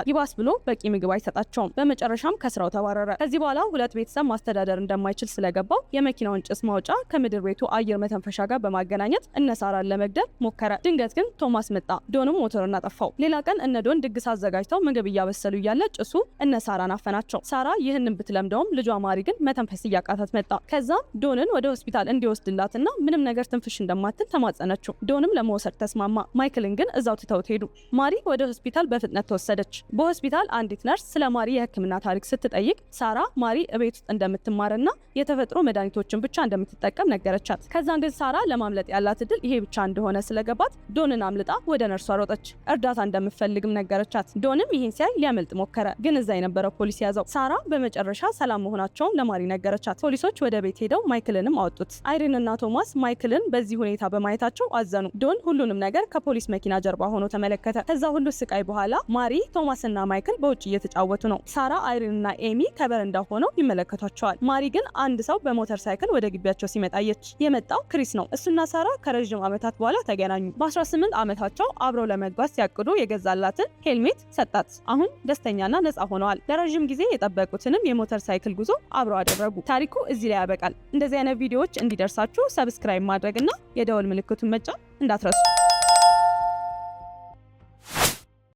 ይባስ ብሎ በቂ ምግብ አይሰጣቸውም። በመጨረሻም ከስራው ተባረረ። ከዚህ በኋላ ሁለት ቤተሰብ ማስተዳደር እንደማይችል ስለገባው የመኪናውን ጭስ ማውጫ ከምድር ቤቱ አየር መተንፈሻ ጋር በማገናኘት እነ ሳራን ለመግደል ሞከረ። ድንገት ግን ቶማስ መጣ። ዶንም ሞተሩን አጠፋው። ሌላ ቀን እነ ዶን ድግስ አዘጋጅተው ምግብ እያበሰሉ እያለ ጭሱ እነ ሳራን አፈናቸው። ሳራ ይህንን ብትለምደውም ልጇ ማሪ ግን መተንፈስ እያቃታት መጣ። ከዛም ዶንን ወደ ሆስፒታል እንዲወስድላትና ምንም ነገር ትንፍሽ እንደማትል ተማጸነችው። ዶንም ለመውሰድ ተስማማ። ማይክልን ግን እዛው ትተውት ሄዱ። ማሪ ወደ ሆስፒታል በፍጥነት ተወሰደች። በሆስፒታል አንዲት ነርስ ስለ ማሪ የሕክምና ታሪክ ስትጠይቅ ሳራ ማሪ እቤት ውስጥ እንደምትማርና የተፈጥሮ መድኃኒቶችን ብቻ እንደምትጠቀም ነገረቻት። ከዛን ግን ሳራ ለማምለጥ ያላት እድል ይሄ ብቻ እንደሆነ ስለገባት ዶንን አምልጣ ወደ ነርሷ ሮጠች። እርዳታ እንደምትፈልግም ነገረቻት። ዶንም ይሄን ሲያይ ሊያመልጥ ሞከረ፣ ግን እዛ የነበረው ፖሊስ ያዘው። ሳራ በመጨረሻ ሰላም መሆናቸውን ለማሪ ነገረቻት። ፖሊሶች ወደ ቤት ሄደው ማይክልንም አወጡት። አይሪን እና ቶማስ ማይክልን በዚህ ሁኔታ በማየታቸው አዘኑ። ዶን ሁሉንም ነገር ከፖሊስ መኪና ጀርባ ሆኖ ተመለከተ። ከዛ ሁሉ ስቃይ በኋላ ማሪ፣ ቶማስ እና ማይክል በውጭ እየተጫወቱ ነው። ሳራ፣ አይሪን እና ኤሚ ከበረንዳ ሆነው ይመለከቷቸዋል። ማሪ ግን አንድ ሰው በሞተር ሳይክል ወደ ግቢያቸው ሲመጣየች። የመጣው ክሪስ ነው። እሱና ሳራ ከረጅም ዓመታት በኋላ ተገናኙ። በ18 ዓመታቸው አብረው ለመጓዝ ሲያቅዱ የገዛላትን ሄልሜት ሰጣት። አሁን ደስተኛና ነፃ ሆነዋል። ለረጅም ጊዜ የጠበቁትንም የሞተር ሳይክል ጉዞ አብረው አደረጉ። ታሪኩ እዚህ ላይ ያበቃል። እንደዚህ አይነት ቪዲዮዎች እንዲደርሳችሁ ሰብስክራይብ ማድረግና የደወል ምልክቱን መጫን እንዳትረሱ።